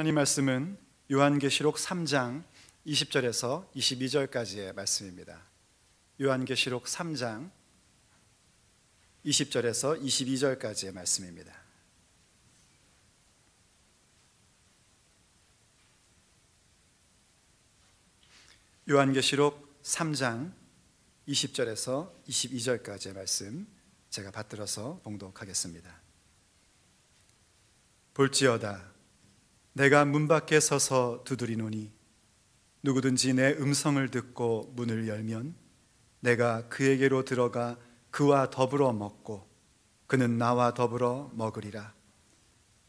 하나님 말씀은 요한계시록 3장 20절에서 22절까지의 말씀입니다. 요한계시록 3장 20절에서 22절까지의 말씀입니다. 요한계시록 3장 20절에서 22절까지의 말씀 제가 받들어서 봉독하겠습니다. 볼지어다 내가 문 밖에 서서 두드리노니 누구든지 내 음성을 듣고 문을 열면 내가 그에게로 들어가 그와 더불어 먹고 그는 나와 더불어 먹으리라.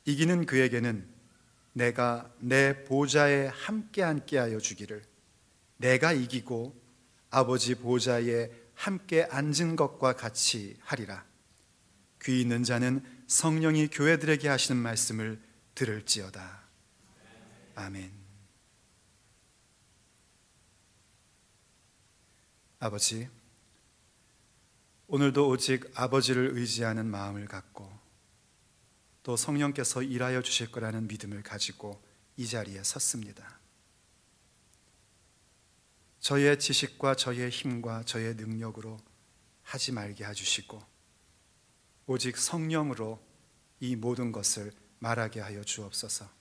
이기는 그에게는 내가 내 보좌에 함께 앉게 하여 주기를 내가 이기고 아버지 보좌에 함께 앉은 것과 같이 하리라. 귀 있는 자는 성령이 교회들에게 하시는 말씀을 들을지어다. 아멘. 아버지, 오늘도 오직 아버지를 의지하는 마음을 갖고 또 성령께서 일하여 주실 거라는 믿음을 가지고 이 자리에 섰습니다. 저의 지식과 저의 힘과 저의 능력으로 하지 말게 해주시고 오직 성령으로 이 모든 것을 말하게 하여 주옵소서.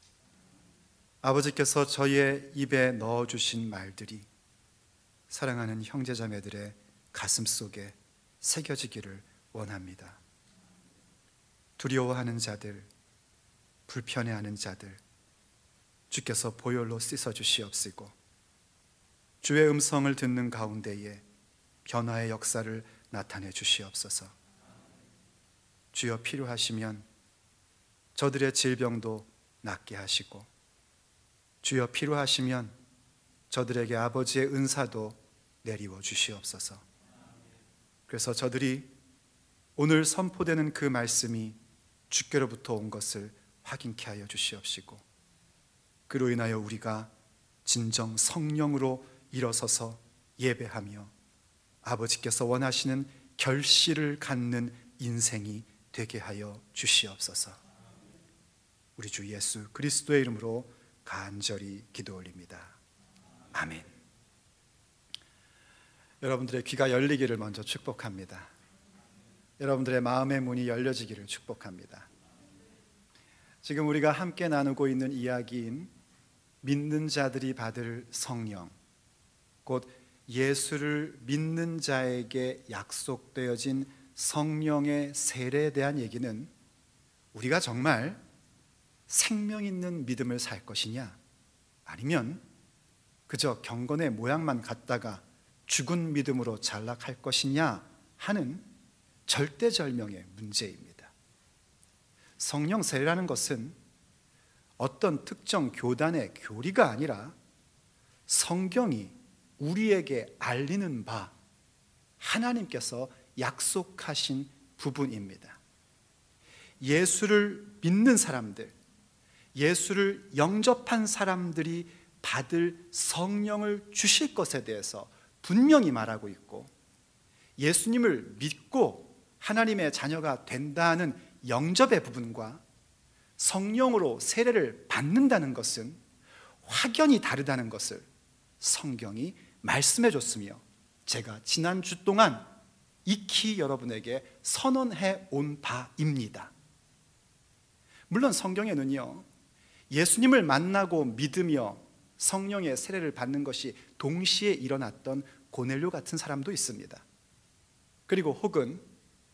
아버지께서 저의 입에 넣어주신 말들이 사랑하는 형제자매들의 가슴 속에 새겨지기를 원합니다. 두려워하는 자들, 불편해하는 자들 주께서 보혈로 씻어주시옵시고 주의 음성을 듣는 가운데에 변화의 역사를 나타내 주시옵소서. 주여 필요하시면 저들의 질병도 낫게 하시고 주여 필요하시면 저들에게 아버지의 은사도 내리워 주시옵소서. 그래서 저들이 오늘 선포되는 그 말씀이 주께로부터 온 것을 확인케 하여 주시옵시고 그로 인하여 우리가 진정 성령으로 일어서서 예배하며 아버지께서 원하시는 결실을 갖는 인생이 되게 하여 주시옵소서. 우리 주 예수 그리스도의 이름으로 간절히 기도 올립니다. 아멘. 여러분들의 귀가 열리기를 먼저 축복합니다. 여러분들의 마음의 문이 열려지기를 축복합니다. 지금 우리가 함께 나누고 있는 이야기인 믿는 자들이 받을 성령, 곧 예수를 믿는 자에게 약속되어진 성령의 세례에 대한 얘기는 우리가 정말 생명 있는 믿음을 살 것이냐, 아니면 그저 경건의 모양만 갖다가 죽은 믿음으로 전락할 것이냐 하는 절대절명의 문제입니다. 성령 세례라는 것은 어떤 특정 교단의 교리가 아니라 성경이 우리에게 알리는 바 하나님께서 약속하신 부분입니다. 예수를 믿는 사람들, 예수를 영접한 사람들이 받을 성령을 주실 것에 대해서 분명히 말하고 있고, 예수님을 믿고 하나님의 자녀가 된다는 영접의 부분과 성령으로 세례를 받는다는 것은 확연히 다르다는 것을 성경이 말씀해 줬으며, 제가 지난주 동안 익히 여러분에게 선언해 온 바입니다. 물론 성경에는요, 예수님을 만나고 믿으며 성령의 세례를 받는 것이 동시에 일어났던 고넬료 같은 사람도 있습니다. 그리고 혹은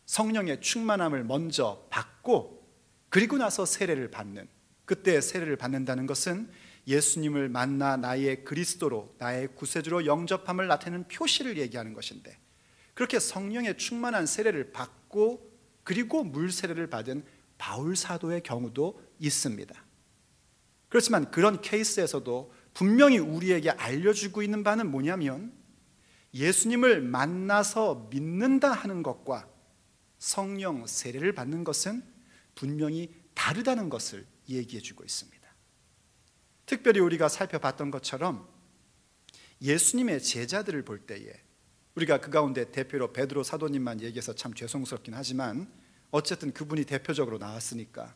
성령의 충만함을 먼저 받고 그리고 나서 세례를 받는, 그때 세례를 받는다는 것은 예수님을 만나 나의 그리스도로, 나의 구세주로 영접함을 나타내는 표시를 얘기하는 것인데, 그렇게 성령의 충만한 세례를 받고 그리고 물 세례를 받은 바울 사도의 경우도 있습니다. 그렇지만 그런 케이스에서도 분명히 우리에게 알려주고 있는 바는 뭐냐면, 예수님을 만나서 믿는다 하는 것과 성령 세례를 받는 것은 분명히 다르다는 것을 얘기해 주고 있습니다. 특별히 우리가 살펴봤던 것처럼 예수님의 제자들을 볼 때에, 우리가 그 가운데 대표로 베드로 사도님만 얘기해서 참 죄송스럽긴 하지만 어쨌든 그분이 대표적으로 나왔으니까,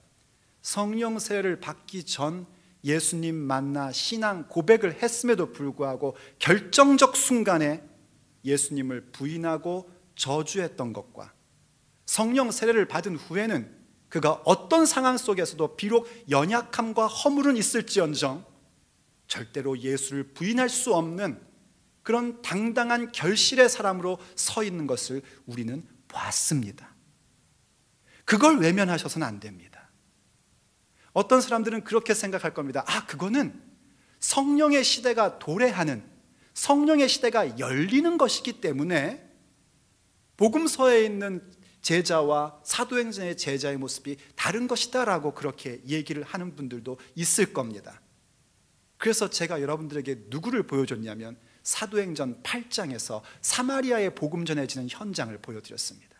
성령 세례를 받기 전 예수님 만나 신앙 고백을 했음에도 불구하고 결정적 순간에 예수님을 부인하고 저주했던 것과, 성령 세례를 받은 후에는 그가 어떤 상황 속에서도 비록 연약함과 허물은 있을지언정 절대로 예수를 부인할 수 없는 그런 당당한 결실의 사람으로 서 있는 것을 우리는 봤습니다. 그걸 외면하셔서는 안 됩니다. 어떤 사람들은 그렇게 생각할 겁니다. 그거는 성령의 시대가 도래하는, 성령의 시대가 열리는 것이기 때문에 복음서에 있는 제자와 사도행전의 제자의 모습이 다른 것이다 라고 그렇게 얘기를 하는 분들도 있을 겁니다. 그래서 제가 여러분들에게 누구를 보여줬냐면 사도행전 8장에서 사마리아의 복음 전해지는 현장을 보여드렸습니다.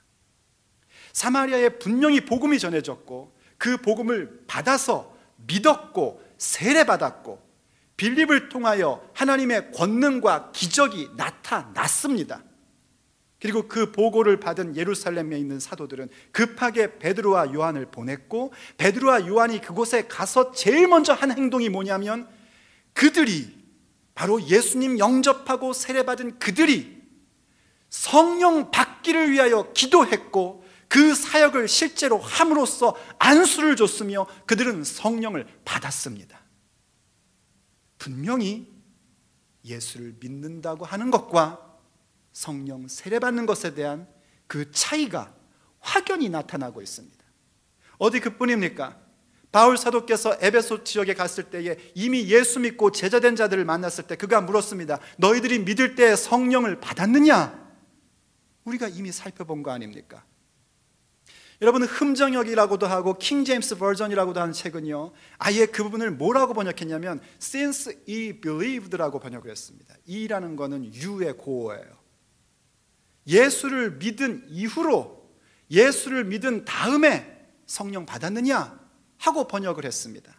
사마리아에 분명히 복음이 전해졌고 그 복음을 받아서 믿었고 세례받았고 빌립을 통하여 하나님의 권능과 기적이 나타났습니다. 그리고 그 보고를 받은 예루살렘에 있는 사도들은 급하게 베드로와 요한을 보냈고, 베드로와 요한이 그곳에 가서 제일 먼저 한 행동이 뭐냐면, 그들이 바로 예수님 영접하고 세례받은 그들이 성령 받기를 위하여 기도했고 그 사역을 실제로 함으로써 안수를 줬으며 그들은 성령을 받았습니다. 분명히 예수를 믿는다고 하는 것과 성령 세례받는 것에 대한 그 차이가 확연히 나타나고 있습니다. 어디 그뿐입니까? 바울 사도께서 에베소 지역에 갔을 때에 이미 예수 믿고 제자된 자들을 만났을 때 그가 물었습니다. 너희들이 믿을 때 성령을 받았느냐? 우리가 이미 살펴본 거 아닙니까? 여러분, 흠정역이라고도 하고 킹 제임스 버전이라고도 하는 책은요, 아예 그 부분을 뭐라고 번역했냐면 since he believed라고 번역을 했습니다. 이라는 거는 you의 고어예요. 예수를 믿은 이후로, 예수를 믿은 다음에 성령 받았느냐 하고 번역을 했습니다.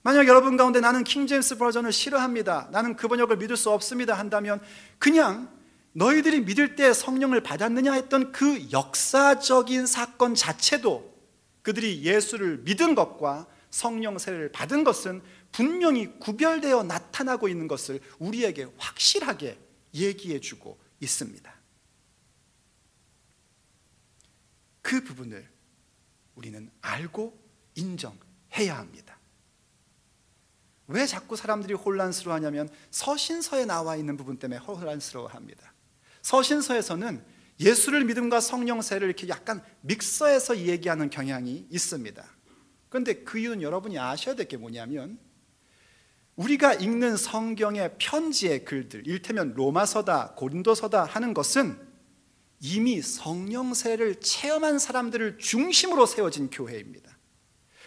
만약 여러분 가운데 나는 킹 제임스 버전을 싫어합니다, 나는 그 번역을 믿을 수 없습니다 한다면 그냥 너희들이 믿을 때 성령을 받았느냐 했던 그 역사적인 사건 자체도, 그들이 예수를 믿은 것과 성령 세례를 받은 것은 분명히 구별되어 나타나고 있는 것을 우리에게 확실하게 얘기해 주고 있습니다. 그 부분을 우리는 알고 인정해야 합니다. 왜 자꾸 사람들이 혼란스러워하냐면 서신서에 나와 있는 부분 때문에 혼란스러워합니다. 서신서에서는 예수를 믿음과 성령 세례를 이렇게 약간 믹서해서 얘기하는 경향이 있습니다. 그런데 그 이유는 여러분이 아셔야 될 게 뭐냐면, 우리가 읽는 성경의 편지의 글들, 이를테면 로마서다, 고린도서다 하는 것은 이미 성령 세례를 체험한 사람들을 중심으로 세워진 교회입니다.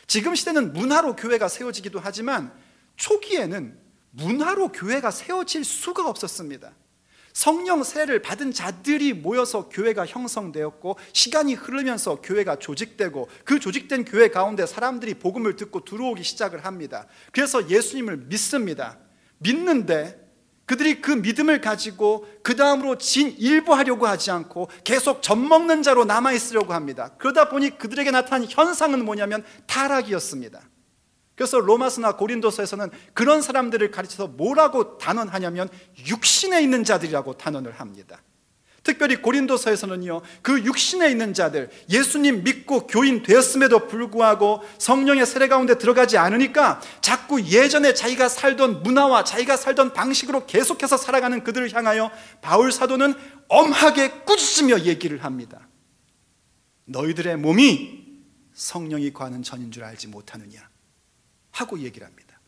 지금 시대는 문화로 교회가 세워지기도 하지만 초기에는 문화로 교회가 세워질 수가 없었습니다. 성령 세례를 받은 자들이 모여서 교회가 형성되었고, 시간이 흐르면서 교회가 조직되고, 그 조직된 교회 가운데 사람들이 복음을 듣고 들어오기 시작을 합니다. 그래서 예수님을 믿습니다. 믿는데 그들이 그 믿음을 가지고 그 다음으로 진일보하려고 하지 않고 계속 젖먹는 자로 남아있으려고 합니다. 그러다 보니 그들에게 나타난 현상은 뭐냐면 타락이었습니다. 그래서 로마서나 고린도서에서는 그런 사람들을 가르쳐서 뭐라고 단언하냐면 육신에 있는 자들이라고 단언을 합니다. 특별히 고린도서에서는요, 그 육신에 있는 자들, 예수님 믿고 교인 되었음에도 불구하고 성령의 세례 가운데 들어가지 않으니까 자꾸 예전에 자기가 살던 문화와 자기가 살던 방식으로 계속해서 살아가는 그들을 향하여 바울 사도는 엄하게 꾸짖으며 얘기를 합니다. 너희들의 몸이 성령이 거하는 전인 줄 알지 못하느냐 하고 얘기를 합니다.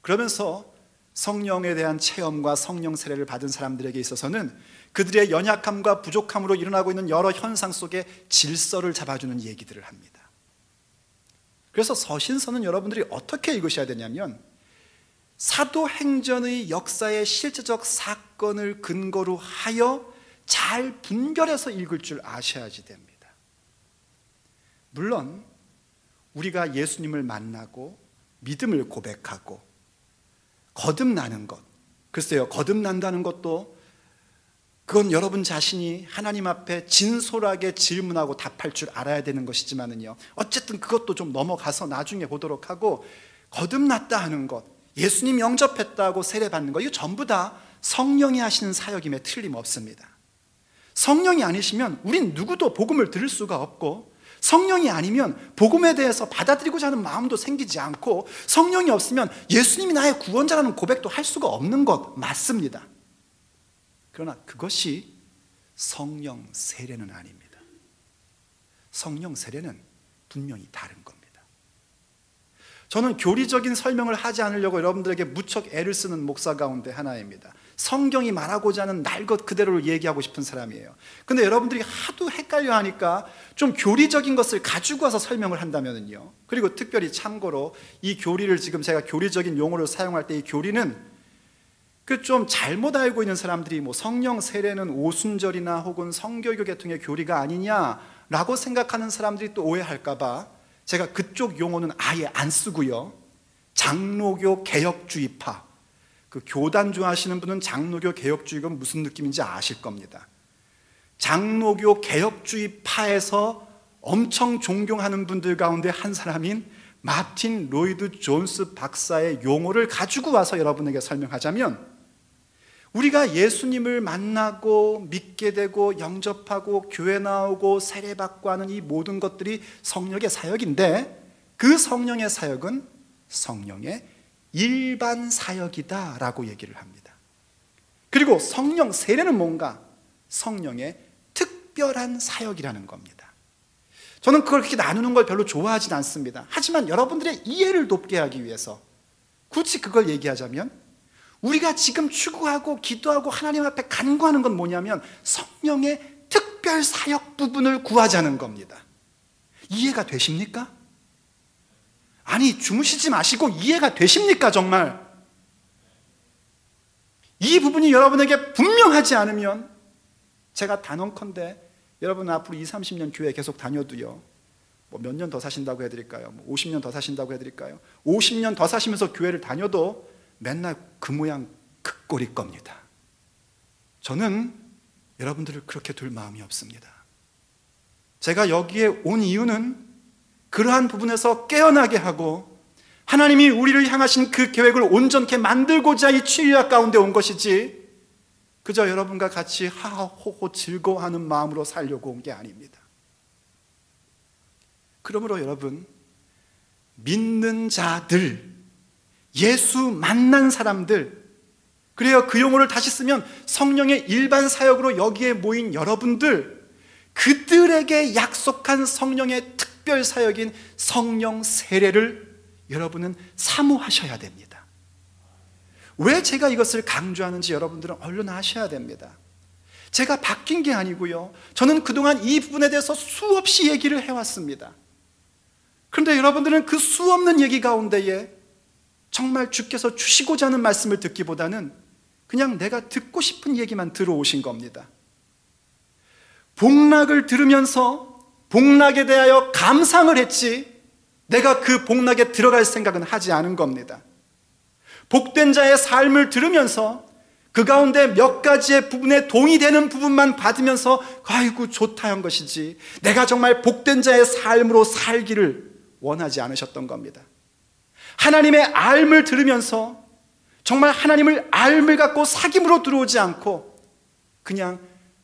그러면서 성령에 대한 체험과 성령 세례를 받은 사람들에게 있어서는 그들의 연약함과 부족함으로 일어나고 있는 여러 현상 속에 질서를 잡아주는 얘기들을 합니다. 그래서 서신서는 여러분들이 어떻게 읽으셔야 되냐면 사도행전의 역사의 실제적 사건을 근거로 하여 잘 분별해서 읽을 줄 아셔야지 됩니다. 물론 우리가 예수님을 만나고 믿음을 고백하고 거듭나는 것, 글쎄요, 거듭난다는 것도 그건 여러분 자신이 하나님 앞에 진솔하게 질문하고 답할 줄 알아야 되는 것이지만은요, 어쨌든 그것도 좀 넘어가서 나중에 보도록 하고, 거듭났다 하는 것, 예수님 영접했다고 세례받는 것, 이거 전부 다 성령이 하시는 사역임에 틀림없습니다. 성령이 아니시면 우린 누구도 복음을 들을 수가 없고, 성령이 아니면 복음에 대해서 받아들이고자 하는 마음도 생기지 않고, 성령이 없으면 예수님이 나의 구원자라는 고백도 할 수가 없는 것 맞습니다. 그러나 그것이 성령 세례는 아닙니다. 성령 세례는 분명히 다른 겁니다. 저는 교리적인 설명을 하지 않으려고 여러분들에게 무척 애를 쓰는 목사 가운데 하나입니다. 성경이 말하고자 하는 날 것 그대로를 얘기하고 싶은 사람이에요. 근데 여러분들이 하도 헷갈려 하니까 좀 교리적인 것을 가지고 와서 설명을 한다면요, 그리고 특별히 참고로 이 교리를 지금 제가 교리적인 용어를 사용할 때 이 교리는 그 좀 잘못 알고 있는 사람들이 뭐 성령 세례는 오순절이나 혹은 성교교 계통의 교리가 아니냐라고 생각하는 사람들이 또 오해할까봐 제가 그쪽 용어는 아예 안 쓰고요, 장로교 개혁주의파, 그 교단 좋아하시는 분은 장로교 개혁주의가 무슨 느낌인지 아실 겁니다. 장로교 개혁주의파에서 엄청 존경하는 분들 가운데 한 사람인 마틴 로이드 존스 박사의 용어를 가지고 와서 여러분에게 설명하자면, 우리가 예수님을 만나고 믿게 되고 영접하고 교회 나오고 세례받고 하는 이 모든 것들이 성령의 사역인데, 그 성령의 사역은 성령의 일반 사역이다 라고 얘기를 합니다. 그리고 성령 세례는 뭔가? 성령의 특별한 사역이라는 겁니다. 저는 그걸 그렇게 나누는 걸 별로 좋아하진 않습니다. 하지만 여러분들의 이해를 돕게 하기 위해서 굳이 그걸 얘기하자면, 우리가 지금 추구하고 기도하고 하나님 앞에 간구하는 건 뭐냐면 성령의 특별 사역 부분을 구하자는 겁니다. 이해가 되십니까? 아니, 주무시지 마시고 이해가 되십니까 정말? 이 부분이 여러분에게 분명하지 않으면 제가 단언컨대 여러분 앞으로 20, 30년 교회 계속 다녀도요, 뭐 몇 년 더 사신다고 해드릴까요? 뭐 50년 더 사신다고 해드릴까요? 50년 더 사시면서 교회를 다녀도 맨날 그 모양 그 꼴일 겁니다. 저는 여러분들을 그렇게 둘 마음이 없습니다. 제가 여기에 온 이유는 그러한 부분에서 깨어나게 하고 하나님이 우리를 향하신 그 계획을 온전케 만들고자 이 취유학 가운데 온 것이지, 그저 여러분과 같이 하하호호 즐거워하는 마음으로 살려고 온 게 아닙니다. 그러므로 여러분, 믿는 자들, 예수 만난 사람들, 그래요, 그 용어를 다시 쓰면 성령의 일반 사역으로 여기에 모인 여러분들, 그들에게 약속한 성령의 특별 사역인 성령 세례를 여러분은 사모하셔야 됩니다. 왜 제가 이것을 강조하는지 여러분들은 얼른 아셔야 됩니다. 제가 바뀐 게 아니고요, 저는 그동안 이 부분에 대해서 수없이 얘기를 해왔습니다. 그런데 여러분들은 그 수없는 얘기 가운데에 정말 주께서 주시고자 하는 말씀을 듣기보다는 그냥 내가 듣고 싶은 얘기만 들어오신 겁니다. 복락을 들으면서 복락에 대하여 감상을 했지 내가 그 복락에 들어갈 생각은 하지 않은 겁니다. 복된 자의 삶을 들으면서 그 가운데 몇 가지의 부분에 동의되는 부분만 받으면서 아이고 좋다 한 것이지, 내가 정말 복된 자의 삶으로 살기를 원하지 않으셨던 겁니다. 하나님의 알 들으면서 정말 하나님을 알을 갖고 사귐으로 들어오지 않고 그냥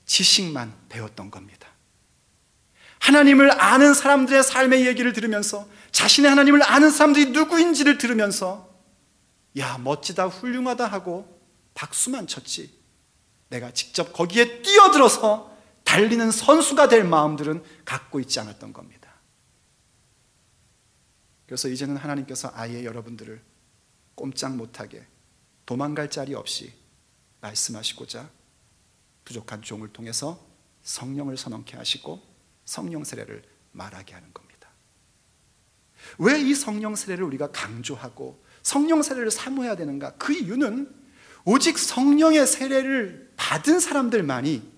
지식만 배웠던 겁니다. 하나님을 아는 사람들의 삶의 얘기를 들으면서, 자신의 하나님을 아는 사람들이 누구인지를 들으면서 야, 멋지다, 훌륭하다 하고 박수만 쳤지, 내가 직접 거기에 뛰어들어서 달리는 선수가 될 마음들은 갖고 있지 않았던 겁니다. 그래서 이제는 하나님께서 아예 여러분들을 꼼짝 못하게, 도망갈 자리 없이 말씀하시고자 부족한 종을 통해서 성령을 선언케 하시고 성령 세례를 말하게 하는 겁니다. 왜 이 성령 세례를 우리가 강조하고 성령 세례를 사모해야 되는가? 그 이유는 오직 성령의 세례를 받은 사람들만이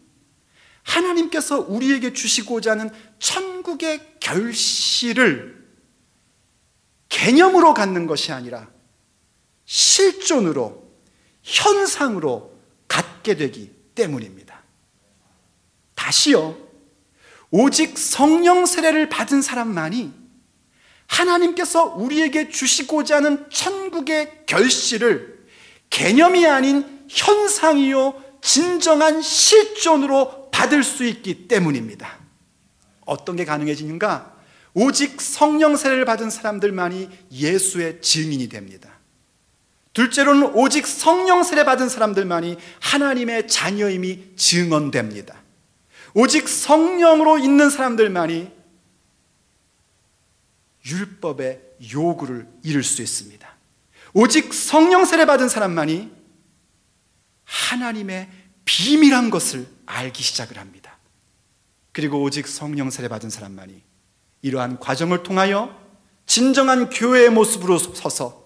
하나님께서 우리에게 주시고자 하는 천국의 결실을 개념으로 갖는 것이 아니라 실존으로, 현상으로 갖게 되기 때문입니다. 다시요, 오직 성령 세례를 받은 사람만이 하나님께서 우리에게 주시고자 하는 천국의 결실을 개념이 아닌 현상이요, 진정한 실존으로 받을 수 있기 때문입니다. 어떤 게 가능해지는가? 오직 성령 세례를 받은 사람들만이 예수의 증인이 됩니다. 둘째로는 오직 성령 세례 받은 사람들만이 하나님의 자녀임이 증언됩니다. 오직 성령으로 있는 사람들만이 율법의 요구를 이룰 수 있습니다. 오직 성령 세례 받은 사람만이 하나님의 비밀한 것을 알기 시작을 합니다. 그리고 오직 성령 세례 받은 사람만이 이러한 과정을 통하여 진정한 교회의 모습으로 서서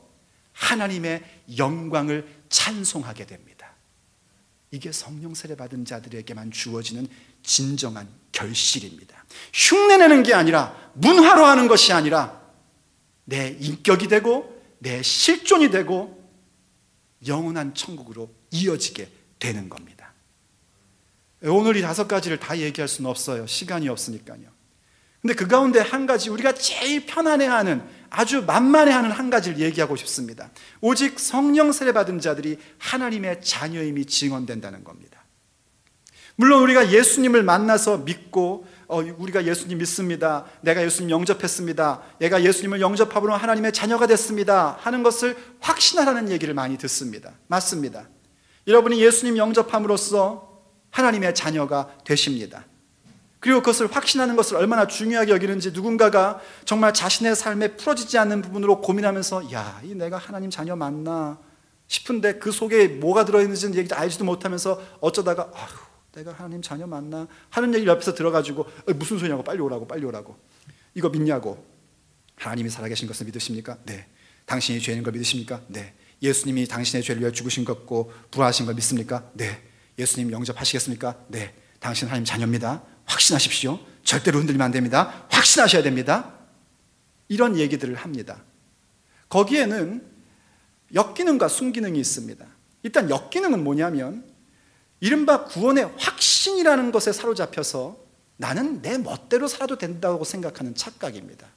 하나님의 영광을 찬송하게 됩니다. 이게 성령 세례 받은 자들에게만 주어지는 진정한 결실입니다. 흉내내는 게 아니라, 문화로하는 것이 아니라 내 인격이 되고 내 실존이 되고 영원한 천국으로 이어지게 되는 겁니다. 오늘 이 5가지를 다 얘기할 수는 없어요. 시간이 없으니까요. 근데 그 가운데 한 가지, 우리가 제일 편안해하는, 아주 만만해하는 한 가지를 얘기하고 싶습니다. 오직 성령 세례 받은 자들이 하나님의 자녀임이 증언된다는 겁니다. 물론 우리가 예수님을 만나서 믿고 우리가 예수님 믿습니다, 내가 예수님 영접했습니다, 내가 예수님을 영접함으로 하나님의 자녀가 됐습니다 하는 것을 확신하라는 얘기를 많이 듣습니다. 맞습니다. 여러분이 예수님 영접함으로써 하나님의 자녀가 되십니다. 그리고 그것을 확신하는 것을 얼마나 중요하게 여기는지 누군가가 정말 자신의 삶에 풀어지지 않는 부분으로 고민하면서 야, 이 내가 하나님 자녀 맞나 싶은데 그 속에 뭐가 들어있는지는 얘기 알지도 못하면서 어쩌다가 아휴, 내가 하나님 자녀 맞나 하는 얘기를 옆에서 들어가지고 무슨 소리냐고, 빨리 오라고 이거 믿냐고. 하나님이 살아계신 것을 믿으십니까? 네. 당신이 죄인 걸 믿으십니까? 네. 예수님이 당신의 죄를 위해 죽으신 것고 부활하신 걸 믿습니까? 네. 예수님 영접하시겠습니까? 네. 당신 하나님 자녀입니다. 확신하십시오. 절대로 흔들리면 안 됩니다. 확신하셔야 됩니다. 이런 얘기들을 합니다. 거기에는 역기능과 순기능이 있습니다. 일단 역기능은 뭐냐면 이른바 구원의 확신이라는 것에 사로잡혀서 나는 내 멋대로 살아도 된다고 생각하는 착각입니다.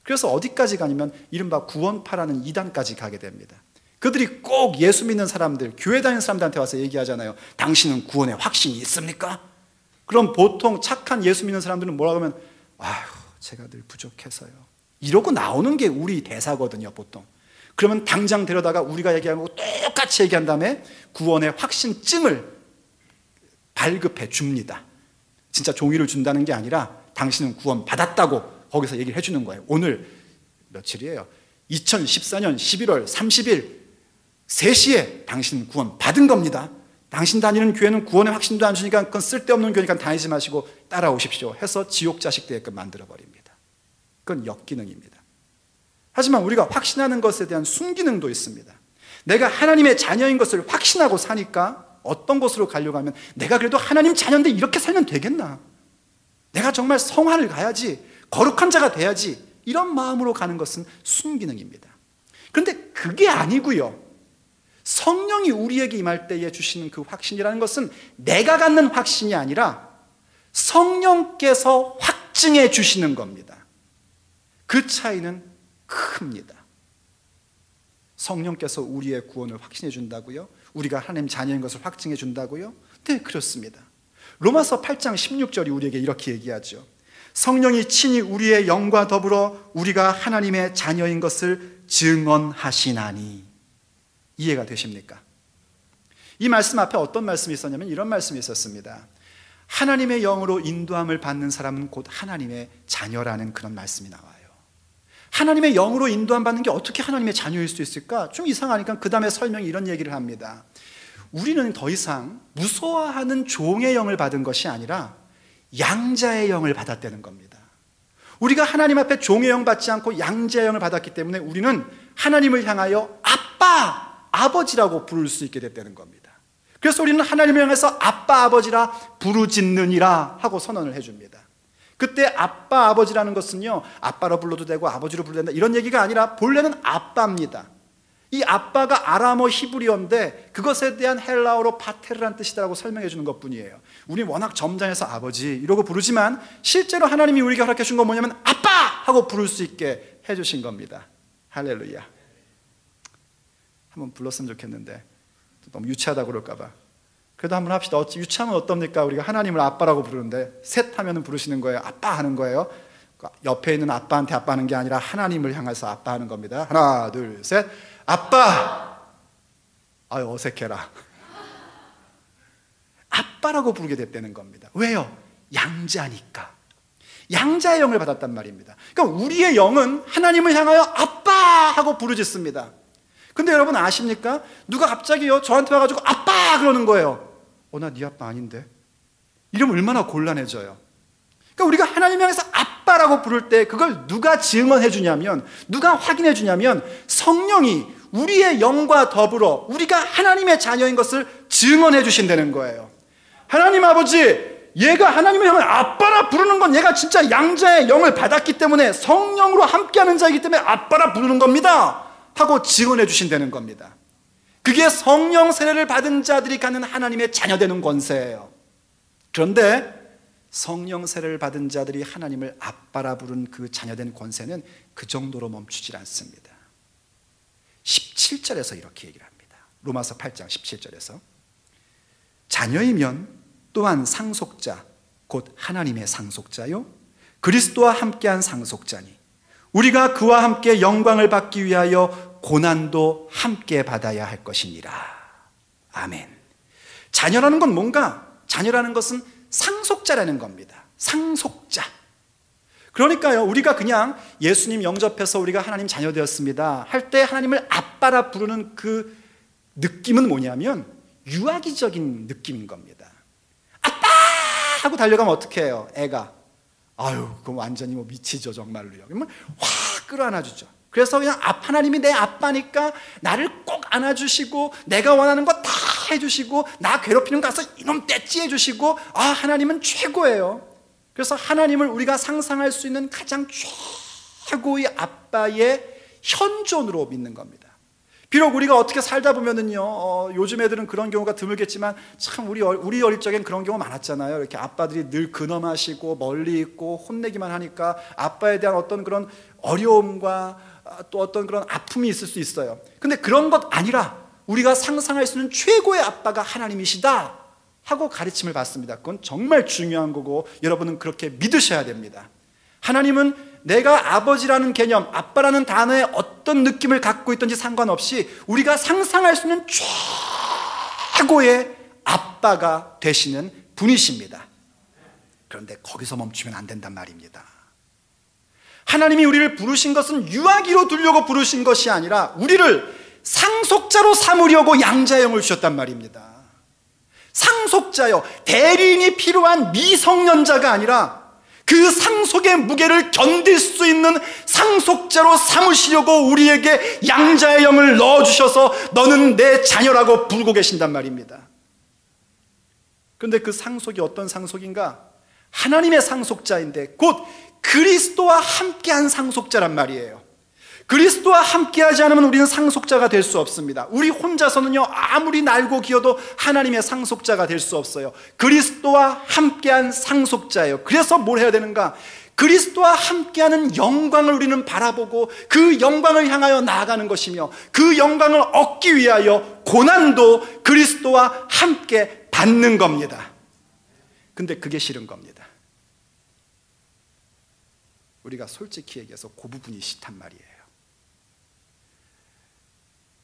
그래서 어디까지 가냐면 이른바 구원파라는 이단까지 가게 됩니다. 그들이 꼭 예수 믿는 사람들, 교회 다니는 사람들한테 와서 얘기하잖아요. 당신은 구원의 확신이 있습니까? 그럼 보통 착한 예수 믿는 사람들은 뭐라고 하면 아휴, 제가 늘 부족해서요, 이러고 나오는 게 우리 대사거든요, 보통. 그러면 당장 데려다가 우리가 얘기한 거 똑같이 얘기한 다음에 구원의 확신증을 발급해 줍니다. 진짜 종이를 준다는 게 아니라 당신은 구원 받았다고 거기서 얘기를 해주는 거예요. 오늘 며칠이에요? 2014년 11월 30일 3시에 당신 구원 받은 겁니다. 당신 다니는 교회는 구원의 확신도 안 주니까 그건 쓸데없는 교회니까 다니지 마시고 따라오십시오 해서 지옥 자식 되게끔 만들어버립니다. 그건 역기능입니다. 하지만 우리가 확신하는 것에 대한 순기능도 있습니다. 내가 하나님의 자녀인 것을 확신하고 사니까 어떤 곳으로 가려고 하면 내가 그래도 하나님 자녀인데 이렇게 살면 되겠나? 내가 정말 성화를 가야지, 거룩한 자가 돼야지, 이런 마음으로 가는 것은 순기능입니다. 그런데 그게 아니고요, 성령이 우리에게 임할 때에 주시는 그 확신이라는 것은 내가 갖는 확신이 아니라 성령께서 확증해 주시는 겁니다. 그 차이는 큽니다. 성령께서 우리의 구원을 확신해 준다고요? 우리가 하나님 자녀인 것을 확증해 준다고요? 네, 그렇습니다. 로마서 8장 16절이 우리에게 이렇게 얘기하죠. 성령이 친히 우리의 영과 더불어 우리가 하나님의 자녀인 것을 증언하시나니. 이해가 되십니까? 이 말씀 앞에 어떤 말씀이 있었냐면 이런 말씀이 있었습니다. 하나님의 영으로 인도함을 받는 사람은 곧 하나님의 자녀라는 그런 말씀이 나와요. 하나님의 영으로 인도함 받는 게 어떻게 하나님의 자녀일 수 있을까? 좀 이상하니까 그 다음에 설명이 이런 얘기를 합니다. 우리는 더 이상 무서워하는 종의 영을 받은 것이 아니라 양자의 영을 받았다는 겁니다. 우리가 하나님 앞에 종의 영 받지 않고 양자의 영을 받았기 때문에 우리는 하나님을 향하여 아빠, 아버지라고 부를 수 있게 됐다는 겁니다. 그래서 우리는 하나님을 향해서 아빠, 아버지라 부르짖느니라 하고 선언을 해줍니다. 그때 아빠, 아버지라는 것은요, 아빠로 불러도 되고 아버지로 불러도 된다 이런 얘기가 아니라 본래는 아빠입니다. 이 아빠가 아람어 히브리어인데 그것에 대한 헬라어로 파테르란 뜻이다라고 설명해 주는 것뿐이에요. 우리 워낙 점잖아서 아버지 이러고 부르지만 실제로 하나님이 우리에게 허락해 준 건 뭐냐면 아빠! 하고 부를 수 있게 해주신 겁니다. 할렐루야. 한번 불렀으면 좋겠는데 너무 유치하다고 그럴까 봐. 그래도 한번 합시다. 유치하면 어떻습니까? 우리가 하나님을 아빠라고 부르는데 셋 하면 부르시는 거예요. 아빠 하는 거예요. 옆에 있는 아빠한테 아빠 하는 게 아니라 하나님을 향해서 아빠 하는 겁니다. 하나, 둘, 셋. 아빠! 아유, 어색해라. 아빠라고 부르게 됐다는 겁니다. 왜요? 양자니까. 양자의 영을 받았단 말입니다. 그러니까 우리의 영은 하나님을 향하여 아빠! 하고 부르짖습니다. 근데 여러분 아십니까? 누가 갑자기요 저한테 와가지고 아빠! 그러는 거예요. 나 네 아빠 아닌데? 이러면 얼마나 곤란해져요. 그러니까 우리가 하나님 향해서 아빠라고 부를 때 그걸 누가 증언해 주냐면, 누가 확인해 주냐면 성령이 우리의 영과 더불어 우리가 하나님의 자녀인 것을 증언해 주신다는 거예요. 하나님 아버지, 얘가 하나님을 향해 아빠라 부르는 건 얘가 진짜 양자의 영을 받았기 때문에 성령으로 함께하는 자이기 때문에 아빠라 부르는 겁니다 하고 증언해 주신다는 겁니다. 그게 성령 세례를 받은 자들이 갖는 하나님의 자녀 되는 권세예요. 그런데 성령 세례를 받은 자들이 하나님을 아빠라 부른 그 자녀된 권세는 그 정도로 멈추질 않습니다. 17절에서 이렇게 얘기를 합니다. 로마서 8장 17절에서 자녀이면 또한 상속자 곧 하나님의 상속자요 그리스도와 함께한 상속자니 우리가 그와 함께 영광을 받기 위하여 고난도 함께 받아야 할 것이니라. 아멘. 자녀라는 건 뭔가? 자녀라는 것은 상속자라는 겁니다. 상속자. 그러니까요, 우리가 그냥 예수님 영접해서 우리가 하나님 자녀 되었습니다 할 때 하나님을 아빠라 부르는 그 느낌은 뭐냐면 유아기적인 느낌인 겁니다. 아빠! 하고 달려가면 어떻게 해요? 애가. 아유, 그럼 완전히 미치죠, 정말로요. 그러면 확 끌어안아주죠. 그래서 그냥 하나님이 내 아빠니까 나를 꼭 안아주시고 내가 원하는 거 다 해주시고 나 괴롭히는 거 가서 이놈 떼찌 해주시고 하나님은 최고예요. 그래서 하나님을 우리가 상상할 수 있는 가장 최고의 아빠의 현존으로 믿는 겁니다. 비록 우리가 어떻게 살다 보면은요, 요즘 애들은 그런 경우가 드물겠지만 참 우리 어릴 적엔 그런 경우 많았잖아요. 이렇게 아빠들이 늘 근엄하시고 멀리 있고 혼내기만 하니까 아빠에 대한 어떤 그런 어려움과 또 어떤 그런 아픔이 있을 수 있어요. 근데 그런 것 아니라 우리가 상상할 수 있는 최고의 아빠가 하나님이시다 하고 가르침을 받습니다. 그건 정말 중요한 거고 여러분은 그렇게 믿으셔야 됩니다. 하나님은 내가 아버지라는 개념, 아빠라는 단어에 어떤 느낌을 갖고 있든지 상관없이 우리가 상상할 수 있는 최고의 아빠가 되시는 분이십니다. 그런데 거기서 멈추면 안 된단 말입니다. 하나님이 우리를 부르신 것은 유아기로 두려고 부르신 것이 아니라 우리를 상속자로 삼으려고 양자의 영을 주셨단 말입니다. 상속자요, 대리인이 필요한 미성년자가 아니라 그 상속의 무게를 견딜 수 있는 상속자로 삼으시려고 우리에게 양자의 영을 넣어주셔서 너는 내 자녀라고 부르고 계신단 말입니다. 그런데 그 상속이 어떤 상속인가? 하나님의 상속자인데 곧 그리스도와 함께한 상속자란 말이에요. 그리스도와 함께하지 않으면 우리는 상속자가 될 수 없습니다. 우리 혼자서는요, 아무리 날고 기어도 하나님의 상속자가 될 수 없어요. 그리스도와 함께한 상속자예요. 그래서 뭘 해야 되는가? 그리스도와 함께하는 영광을 우리는 바라보고 그 영광을 향하여 나아가는 것이며 그 영광을 얻기 위하여 고난도 그리스도와 함께 받는 겁니다. 근데 그게 싫은 겁니다. 우리가 솔직히 얘기해서 그 부분이 싫단 말이에요.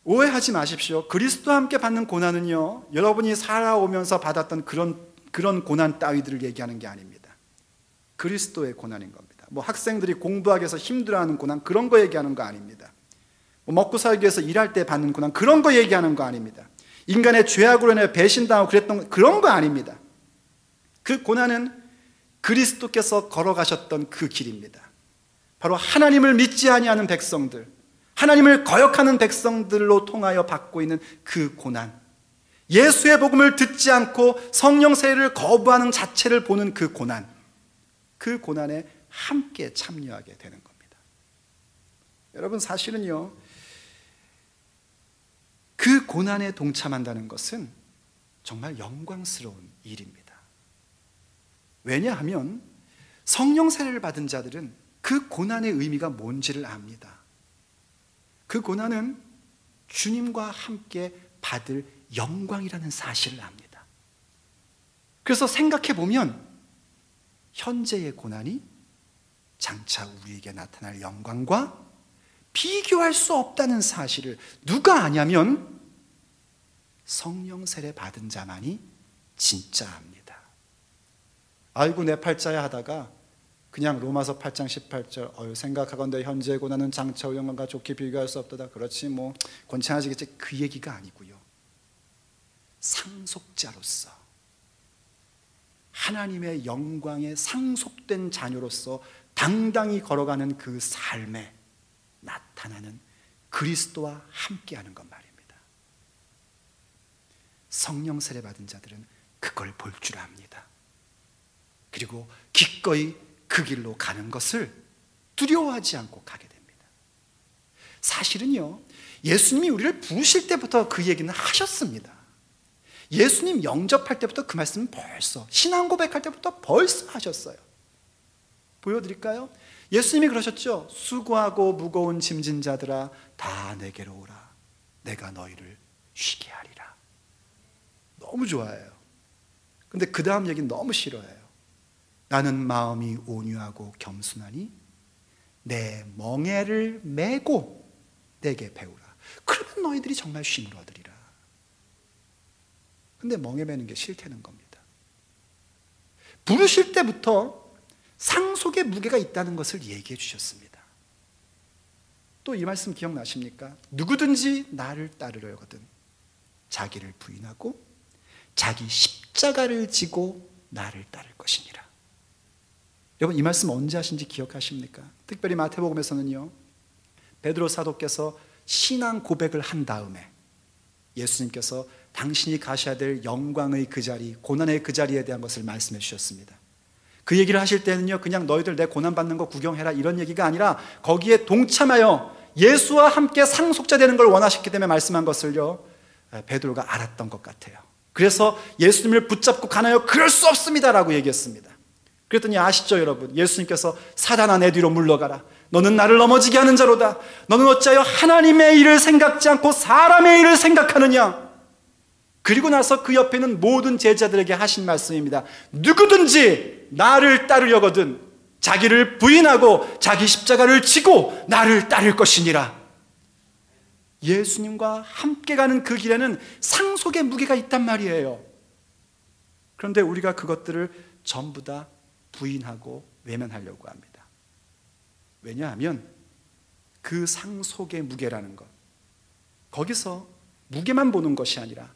오해하지 마십시오. 그리스도와 함께 받는 고난은요, 여러분이 살아오면서 받았던 그런 고난 따위들을 얘기하는 게 아닙니다. 그리스도의 고난인 겁니다. 뭐 학생들이 공부하기 위해서 힘들어하는 고난, 그런 거 얘기하는 거 아닙니다. 뭐 먹고 살기 위해서 일할 때 받는 고난, 그런 거 얘기하는 거 아닙니다. 인간의 죄악으로 인해 배신당하고 그랬던 그런 거 아닙니다. 그 고난은 그리스도께서 걸어가셨던 그 길입니다. 바로 하나님을 믿지 아니하는 백성들, 하나님을 거역하는 백성들로 통하여 받고 있는 그 고난, 예수의 복음을 듣지 않고 성령 세례를 거부하는 자체를 보는 그 고난, 그 고난에 함께 참여하게 되는 겁니다. 여러분, 사실은요, 그 고난에 동참한다는 것은 정말 영광스러운 일입니다. 왜냐하면 성령 세례를 받은 자들은 그 고난의 의미가 뭔지를 압니다. 그 고난은 주님과 함께 받을 영광이라는 사실을 압니다. 그래서 생각해 보면 현재의 고난이 장차 우리에게 나타날 영광과 비교할 수 없다는 사실을 누가 아냐면 성령 세례 받은 자만이 진짜 압니다. 아이고 내 팔자야 하다가 그냥 로마서 8장 18절 생각하건대 현재의 고난은 장차의 영광과 좋게 비교할 수 없도다. 그렇지 뭐 권찮아지겠지, 그 얘기가 아니고요, 상속자로서 하나님의 영광에 상속된 자녀로서 당당히 걸어가는 그 삶에 나타나는 그리스도와 함께하는 것 말입니다. 성령 세례 받은 자들은 그걸 볼 줄 압니다. 그리고 기꺼이 그 길로 가는 것을 두려워하지 않고 가게 됩니다. 사실은요, 예수님이 우리를 부르실 때부터 그 얘기는 하셨습니다. 예수님 영접할 때부터 그 말씀은 벌써, 신앙 고백할 때부터 벌써 하셨어요. 보여드릴까요? 예수님이 그러셨죠. 수고하고 무거운 짐진 자들아 다 내게로 오라. 내가 너희를 쉬게 하리라. 너무 좋아해요. 근데 그 다음 얘기는 너무 싫어해요. 나는 마음이 온유하고 겸손하니 내 멍에를 메고 내게 배우라. 그러면 너희들이 정말 쉼을 얻으리라. 근데 멍에 매는 게 싫다는 겁니다. 부르실 때부터 상속의 무게가 있다는 것을 얘기해 주셨습니다. 또 이 말씀 기억나십니까? 누구든지 나를 따르려거든 자기를 부인하고 자기 십자가를 지고 나를 따를 것이니라. 여러분, 이 말씀 언제 하신지 기억하십니까? 특별히 마태복음에서는요, 베드로 사도께서 신앙 고백을 한 다음에 예수님께서 당신이 가셔야 될 영광의 그 자리, 고난의 그 자리에 대한 것을 말씀해 주셨습니다. 그 얘기를 하실 때는요, 그냥 너희들 내 고난받는 거 구경해라 이런 얘기가 아니라 거기에 동참하여 예수와 함께 상속자 되는 걸 원하셨기 때문에 말씀한 것을요, 베드로가 알았던 것 같아요. 그래서 예수님을 붙잡고 가나요? 그럴 수 없습니다 라고 얘기했습니다. 그랬더니 아시죠 여러분, 예수님께서 사단아 내 뒤로 물러가라. 너는 나를 넘어지게 하는 자로다. 너는 어찌하여 하나님의 일을 생각지 않고 사람의 일을 생각하느냐. 그리고 나서 그 옆에 있는 모든 제자들에게 하신 말씀입니다. 누구든지 나를 따르려거든 자기를 부인하고 자기 십자가를 지고 나를 따를 것이니라. 예수님과 함께 가는 그 길에는 상속의 무게가 있단 말이에요. 그런데 우리가 그것들을 전부 다 부인하고 외면하려고 합니다. 왜냐하면 그 상속의 무게라는 것, 거기서 무게만 보는 것이 아니라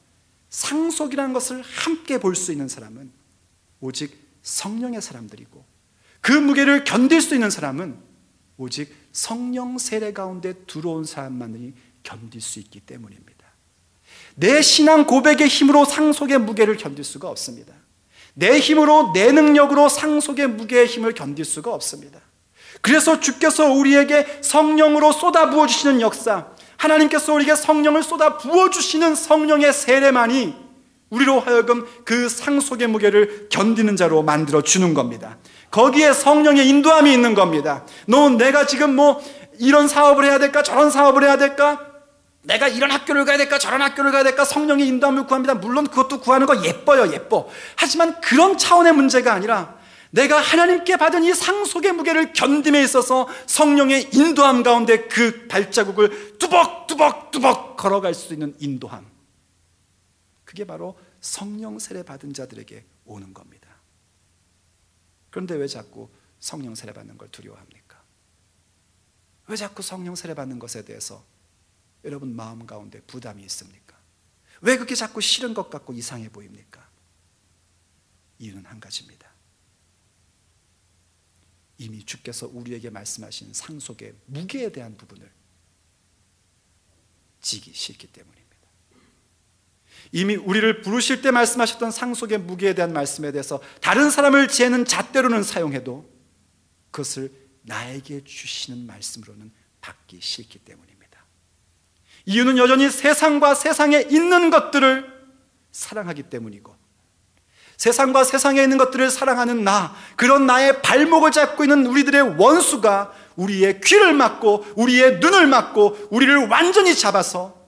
상속이라는 것을 함께 볼 수 있는 사람은 오직 성령의 사람들이고, 그 무게를 견딜 수 있는 사람은 오직 성령 세례 가운데 들어온 사람만이 견딜 수 있기 때문입니다. 내 신앙 고백의 힘으로 상속의 무게를 견딜 수가 없습니다. 내 힘으로, 내 능력으로 상속의 무게의 힘을 견딜 수가 없습니다. 그래서 주께서 우리에게 성령으로 쏟아 부어주시는 역사, 하나님께서 우리에게 성령을 쏟아 부어주시는 성령의 세례만이 우리로 하여금 그 상속의 무게를 견디는 자로 만들어주는 겁니다. 거기에 성령의 인도함이 있는 겁니다. 너 내가 지금 뭐 이런 사업을 해야 될까 저런 사업을 해야 될까, 내가 이런 학교를 가야 될까 저런 학교를 가야 될까 성령의 인도함을 구합니다. 물론 그것도 구하는 거 예뻐요, 예뻐. 하지만 그런 차원의 문제가 아니라 내가 하나님께 받은 이 상속의 무게를 견딤에 있어서 성령의 인도함 가운데 그 발자국을 뚜벅뚜벅뚜벅 걸어갈 수 있는 인도함, 그게 바로 성령 세례 받은 자들에게 오는 겁니다. 그런데 왜 자꾸 성령 세례 받는 걸 두려워합니까? 왜 자꾸 성령 세례 받는 것에 대해서 여러분 마음 가운데 부담이 있습니까? 왜 그렇게 자꾸 싫은 것 같고 이상해 보입니까? 이유는 한 가지입니다. 이미 주께서 우리에게 말씀하신 상속의 무게에 대한 부분을 지기 싫기 때문입니다. 이미 우리를 부르실 때 말씀하셨던 상속의 무게에 대한 말씀에 대해서 다른 사람을 재는 잣대로는 사용해도 그것을 나에게 주시는 말씀으로는 받기 싫기 때문입니다. 이유는 여전히 세상과 세상에 있는 것들을 사랑하기 때문이고, 세상과 세상에 있는 것들을 사랑하는 나, 그런 나의 발목을 잡고 있는 우리들의 원수가 우리의 귀를 막고 우리의 눈을 막고 우리를 완전히 잡아서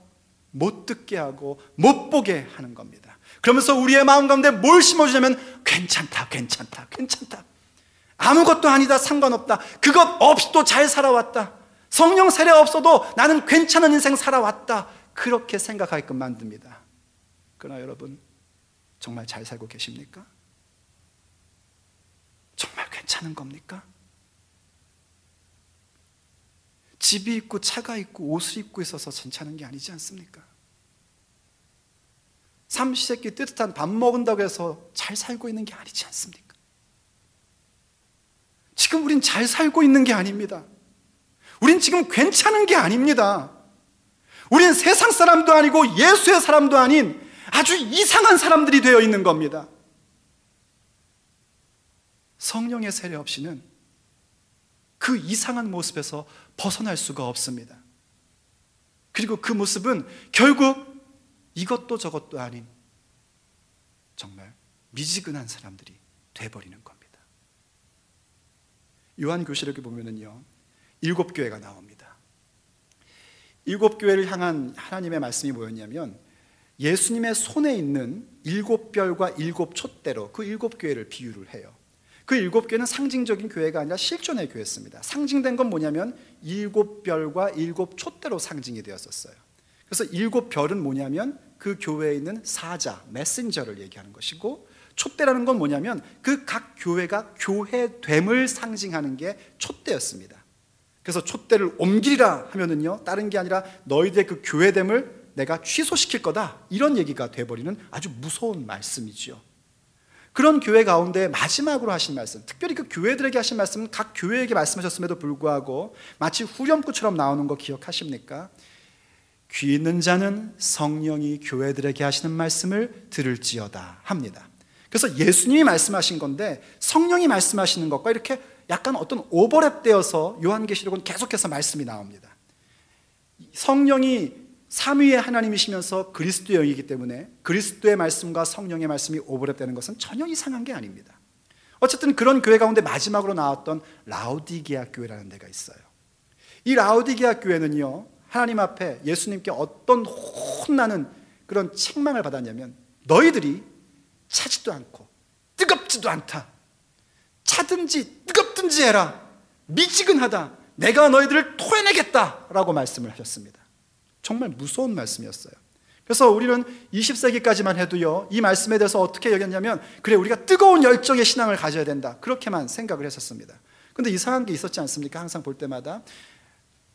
못 듣게 하고 못 보게 하는 겁니다. 그러면서 우리의 마음 가운데 뭘 심어주냐면 괜찮다, 괜찮다, 괜찮다, 아무것도 아니다, 상관없다, 그것 없이도 잘 살아왔다, 성령 세례 없어도 나는 괜찮은 인생 살아왔다, 그렇게 생각하게끔 만듭니다. 그러나 여러분, 정말 잘 살고 계십니까? 정말 괜찮은 겁니까? 집이 있고 차가 있고 옷을 입고 있어서 괜찮은 게 아니지 않습니까? 삼시세끼 뜨뜻한 밥 먹은다고 해서 잘 살고 있는 게 아니지 않습니까? 지금 우린 잘 살고 있는 게 아닙니다. 우린 지금 괜찮은 게 아닙니다. 우린 세상 사람도 아니고 예수의 사람도 아닌 아주 이상한 사람들이 되어 있는 겁니다. 성령의 세례 없이는 그 이상한 모습에서 벗어날 수가 없습니다. 그리고 그 모습은 결국 이것도 저것도 아닌 정말 미지근한 사람들이 돼버리는 겁니다. 요한교시록에 보면은요, 7교회가 나옵니다. 7교회를 향한 하나님의 말씀이 뭐였냐면, 예수님의 손에 있는 7별과 7촛대로 그 7교회를 비유를 해요. 그 7교회는 상징적인 교회가 아니라 실존의 교회였습니다. 상징된 건 뭐냐면 7별과 7촛대로 상징이 되었었어요. 그래서 7별은 뭐냐면 그 교회에 있는 사자, 메신저를 얘기하는 것이고, 촛대라는 건 뭐냐면 그 각 교회가 교회됨을 상징하는 게 촛대였습니다. 그래서 촛대를 옮기리라 하면은요, 다른 게 아니라 너희들의 그 교회됨을 내가 취소시킬 거다, 이런 얘기가 돼버리는 아주 무서운 말씀이죠. 그런 교회 가운데 마지막으로 하신 말씀, 특별히 그 교회들에게 하신 말씀은 각 교회에게 말씀하셨음에도 불구하고 마치 후렴구처럼 나오는 거 기억하십니까? 귀 있는 자는 성령이 교회들에게 하시는 말씀을 들을지어다 합니다. 그래서 예수님이 말씀하신 건데 성령이 말씀하시는 것과 이렇게 약간 어떤 오버랩되어서 요한계시록은 계속해서 말씀이 나옵니다. 성령이 삼위의 하나님이시면서 그리스도의 영이기 때문에 그리스도의 말씀과 성령의 말씀이 오버랩되는 것은 전혀 이상한 게 아닙니다. 어쨌든 그런 교회 가운데 마지막으로 나왔던 라오디게아 교회라는 데가 있어요. 이 라오디게아 교회는요, 하나님 앞에 예수님께 어떤 혼나는 그런 책망을 받았냐면, 너희들이 차지도 않고 뜨겁지도 않다, 차든지 뜨겁든지 해라, 미지근하다, 내가 너희들을 토해내겠다 라고 말씀을 하셨습니다. 정말 무서운 말씀이었어요. 그래서 우리는 20세기까지만 해도요, 이 말씀에 대해서 어떻게 여겼냐면, 그래, 우리가 뜨거운 열정의 신앙을 가져야 된다, 그렇게만 생각을 했었습니다. 근데 이상한 게 있었지 않습니까? 항상 볼 때마다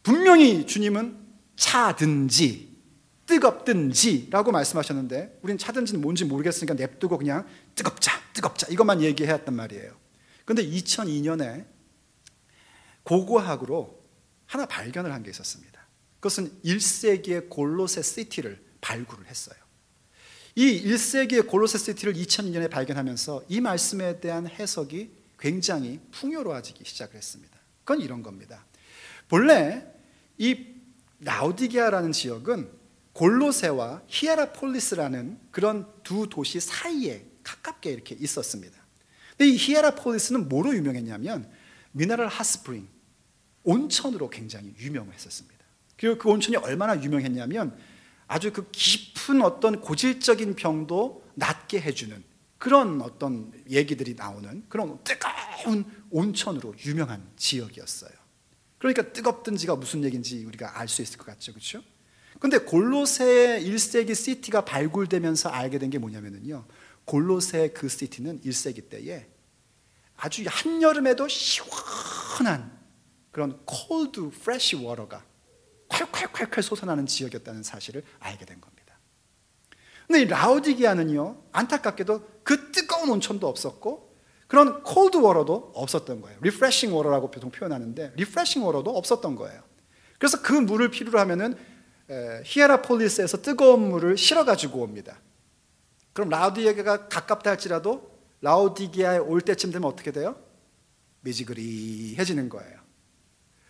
분명히 주님은 차든지 뜨겁든지 라고 말씀하셨는데, 우린 차든지는 뭔지 모르겠으니까 냅두고 그냥 뜨겁자 뜨겁자 이것만 얘기해왔단 말이에요. 근데 2002년에 고고학으로 하나 발견을 한 게 있었습니다. 그것은 1세기의 골로새 시티를 발굴을 했어요. 이 1세기의 골로새 시티를 2002년에 발견하면서 이 말씀에 대한 해석이 굉장히 풍요로워지기 시작을 했습니다. 그건 이런 겁니다. 본래 이 라오디게아라는 지역은 골로새와 히에라폴리스라는 그런 두 도시 사이에 가깝게 이렇게 있었습니다. 근데 이 히에라폴리스는 뭐로 유명했냐면 미네랄 핫스프링, 온천으로 굉장히 유명했었습니다. 그리고 그 온천이 얼마나 유명했냐면 아주 그 깊은 어떤 고질적인 병도 낫게 해주는 그런 어떤 얘기들이 나오는 그런 뜨거운 온천으로 유명한 지역이었어요. 그러니까 뜨겁든지가 무슨 얘기인지 우리가 알 수 있을 것 같죠, 그렇죠? 근데 골로새 1세기 시티가 발굴되면서 알게 된 게 뭐냐면요, 골로새 그 시티는 1세기 때에 아주 한여름에도 시원한 그런 cold, fresh water가 콸콸콸콸 솟아나는 지역이었다는 사실을 알게 된 겁니다. 근데 이 라오디게아는요, 안타깝게도 그 뜨거운 온천도 없었고 그런 cold water도 없었던 거예요. refreshing water라고 보통 표현하는데 refreshing water도 없었던 거예요. 그래서 그 물을 필요로 하면은 히에라폴리스에서 뜨거운 물을 실어가지고 옵니다. 그럼 라오디게아가 가깝다 할지라도 라오디게아에 올 때쯤 되면 어떻게 돼요? 미지그리해지는 거예요.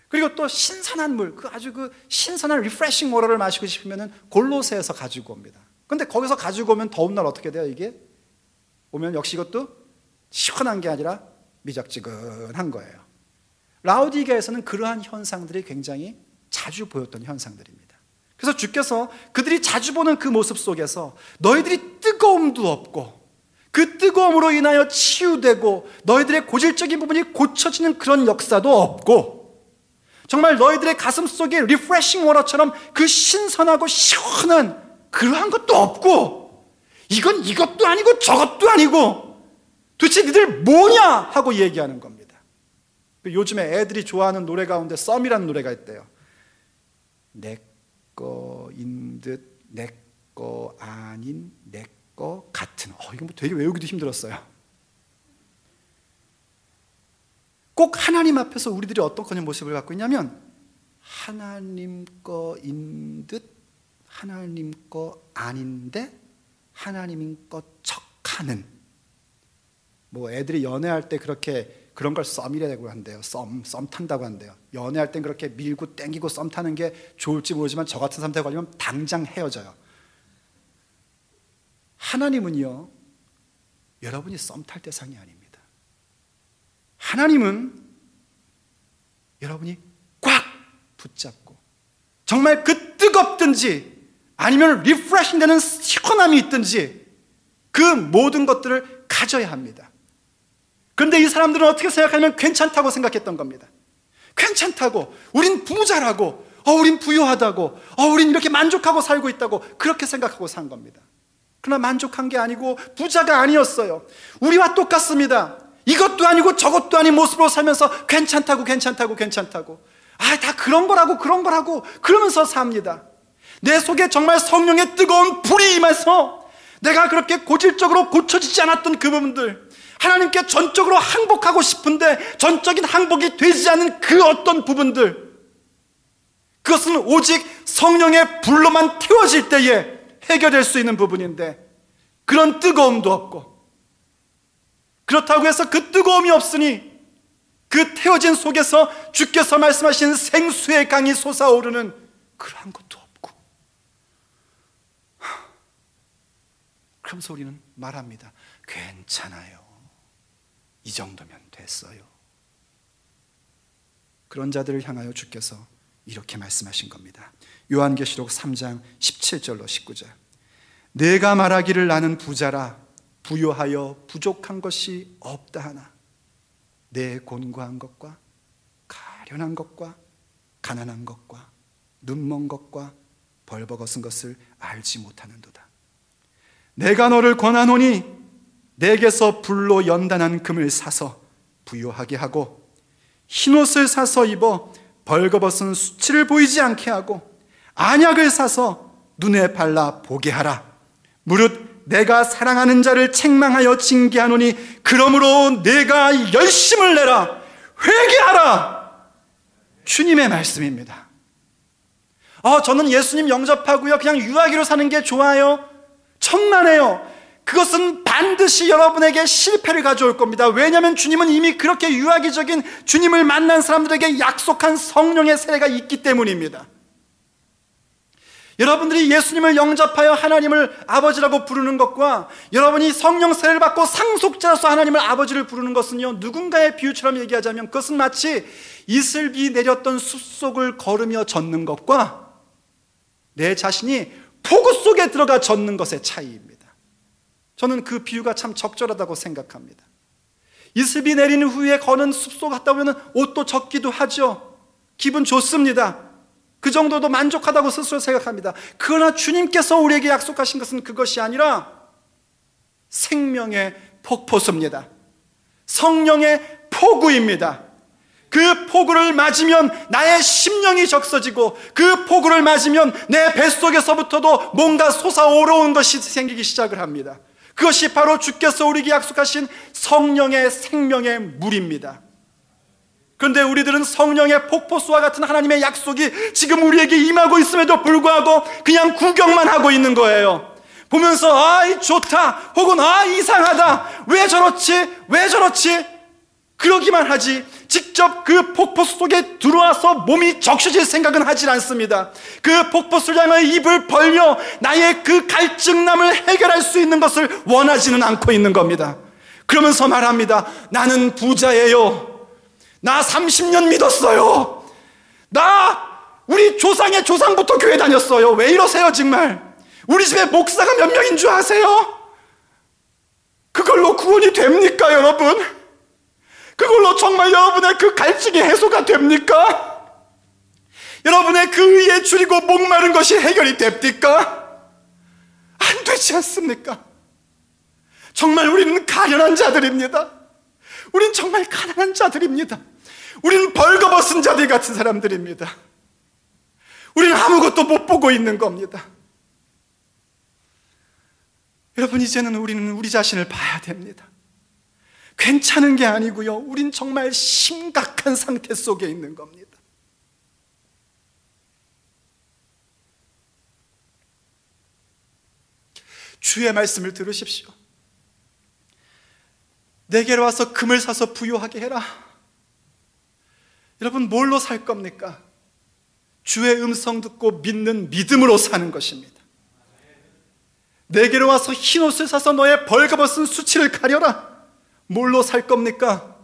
그리고 또 신선한 물, 아주 그 신선한 리프레싱 워터를 마시고 싶으면 골로새에서 가지고 옵니다. 근데 거기서 가지고 오면 더운 날 어떻게 돼요? 이게 오면 역시 이것도 시원한 게 아니라 미적지근한 거예요. 라오디게아에서는 그러한 현상들이 굉장히 자주 보였던 현상들입니다. 그래서 주께서 그들이 자주 보는 그 모습 속에서 너희들이 뜨거움도 없고 그 뜨거움으로 인하여 치유되고 너희들의 고질적인 부분이 고쳐지는 그런 역사도 없고 정말 너희들의 가슴 속에 리프레싱 워터처럼 그 신선하고 시원한 그러한 것도 없고 이건 이것도 아니고 저것도 아니고 도대체 니들 뭐냐 하고 얘기하는 겁니다. 요즘에 애들이 좋아하는 노래 가운데 썸이라는 노래가 있대요. 내 거인 듯 내 거 아닌 내 거 같은. 이거 뭐 되게 외우기도 힘들었어요. 꼭 하나님 앞에서 우리들이 어떤 그런 모습을 갖고 있냐면 하나님 거인 듯 하나님 거 아닌데 하나님 거 척하는, 뭐 애들이 연애할 때 그렇게 그런 걸 썸이라고 한대요. 썸 탄다고 한대요. 연애할 땐 그렇게 밀고 땡기고 썸 타는 게 좋을지 모르지만 저 같은 상태에 걸리면 당장 헤어져요. 하나님은요, 여러분이 썸 탈 대상이 아닙니다. 하나님은 여러분이 꽉 붙잡고 정말 그 뜨겁든지 아니면 리프레싱 되는 시원함이 있든지 그 모든 것들을 가져야 합니다. 그런데 이 사람들은 어떻게 생각하냐면 괜찮다고 생각했던 겁니다. 괜찮다고, 우린 부자라고, 우린 부유하다고, 우린 이렇게 만족하고 살고 있다고 그렇게 생각하고 산 겁니다. 그러나 만족한 게 아니고 부자가 아니었어요. 우리와 똑같습니다. 이것도 아니고 저것도 아닌 모습으로 살면서 괜찮다고 다 그런 거라고 그러면서 삽니다. 내 속에 정말 성령의 뜨거운 불이 임해서 내가 그렇게 고질적으로 고쳐지지 않았던 그 부분들, 하나님께 전적으로 항복하고 싶은데 전적인 항복이 되지 않은 그 어떤 부분들, 그것은 오직 성령의 불로만 태워질 때에 해결될 수 있는 부분인데 그런 뜨거움도 없고, 그렇다고 해서 그 뜨거움이 없으니 그 태워진 속에서 주께서 말씀하신 생수의 강이 솟아오르는 그러한 것도 없고, 그러면서 우리는 말합니다. 괜찮아요. 이 정도면 됐어요. 그런 자들을 향하여 주께서 이렇게 말씀하신 겁니다. 요한계시록 3장 17절로 19절. 내가 말하기를 나는 부자라 부요하여 부족한 것이 없다 하나 내 곤고한 것과 가련한 것과 가난한 것과 눈먼 것과 벌거벗은 것을 알지 못하는도다. 내가 너를 권하노니 내게서 불로 연단한 금을 사서 부요하게 하고 흰옷을 사서 입어 벌거벗은 수치를 보이지 않게 하고 안약을 사서 눈에 발라 보게 하라. 무릇 내가 사랑하는 자를 책망하여 징계하노니 그러므로 내가 열심을 내라. 회개하라. 주님의 말씀입니다. 저는 예수님 영접하고요 그냥 유아기로 사는 게 좋아요. 천만에요. 그것은 반드시 여러분에게 실패를 가져올 겁니다. 왜냐하면 주님은 이미 그렇게 유아기적인 주님을 만난 사람들에게 약속한 성령의 세례가 있기 때문입니다. 여러분들이 예수님을 영접하여 하나님을 아버지라고 부르는 것과 여러분이 성령 세례를 받고 상속자로서 하나님을 아버지를 부르는 것은요, 누군가의 비유처럼 얘기하자면 그것은 마치 이슬비 내렸던 숲속을 걸으며 젖는 것과 내 자신이 폭우 속에 들어가 젖는 것의 차이입니다. 저는 그 비유가 참 적절하다고 생각합니다. 이슬비 내리는 후에 거는 숲속 갔다 오면 옷도 젖기도 하죠. 기분 좋습니다. 그 정도도 만족하다고 스스로 생각합니다. 그러나 주님께서 우리에게 약속하신 것은 그것이 아니라 생명의 폭포수입니다. 성령의 폭우입니다. 그 폭우를 맞으면 나의 심령이 적서지고, 그 폭우를 맞으면 내 뱃속에서부터도 뭔가 솟아오르는 것이 생기기 시작을 합니다. 그것이 바로 주께서 우리에게 약속하신 성령의 생명의 물입니다. 그런데 우리들은 성령의 폭포수와 같은 하나님의 약속이 지금 우리에게 임하고 있음에도 불구하고 그냥 구경만 하고 있는 거예요. 보면서 아, 좋다, 혹은 아, 이상하다, 왜 저렇지 그러기만 하지 직접 그 폭포수 속에 들어와서 몸이 적셔질 생각은 하질 않습니다. 그 폭포수를 향해 입을 벌려 나의 그 갈증남을 해결할 수 있는 것을 원하지는 않고 있는 겁니다. 그러면서 말합니다. 나는 부자예요. 나 30년 믿었어요. 우리 조상의 조상부터 교회 다녔어요. 왜 이러세요 정말? 우리 집에 목사가 몇 명인 줄 아세요? 그걸로 구원이 됩니까 여러분? 그걸로 정말 여러분의 그 갈증이 해소가 됩니까? 여러분의 그 의에 줄이고 목마른 것이 해결이 됩니까? 안 되지 않습니까? 정말 우리는 가련한 자들입니다. 우린 정말 가난한 자들입니다. 우리는 벌거벗은 자들 같은 사람들입니다. 우리는 아무것도 못 보고 있는 겁니다. 여러분, 이제는 우리는 우리 자신을 봐야 됩니다. 괜찮은 게 아니고요, 우린 정말 심각한 상태 속에 있는 겁니다. 주의 말씀을 들으십시오. 내게로 와서 금을 사서 부유하게 해라. 여러분, 뭘로 살 겁니까? 주의 음성 듣고 믿는 믿음으로 사는 것입니다. 내게로 와서 흰옷을 사서 너의 벌거벗은 수치를 가려라. 뭘로 살 겁니까?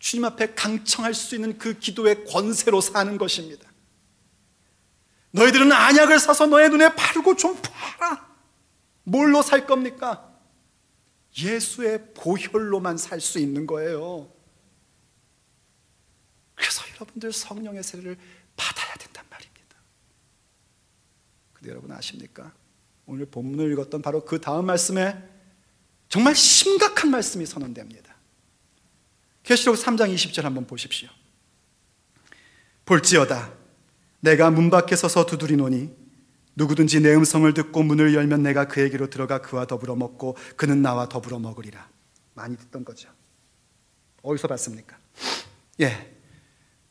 주님 앞에 강청할 수 있는 그 기도의 권세로 사는 것입니다. 너희들은 안약을 사서 너의 눈에 바르고 좀 봐라. 뭘로 살 겁니까? 예수의 보혈로만 살 수 있는 거예요. 그래서 여러분들 성령의 세례를 받아야 된단 말입니다. 근데 여러분 아십니까? 오늘 본문을 읽었던 바로 그 다음 말씀에 정말 심각한 말씀이 선언됩니다. 계시록 3장 20절 한번 보십시오. 볼지어다 내가 문 밖에 서서 두드리노니 누구든지 내 음성을 듣고 문을 열면 내가 그에게로 들어가 그와 더불어 먹고 그는 나와 더불어 먹으리라. 많이 듣던 거죠. 어디서 봤습니까?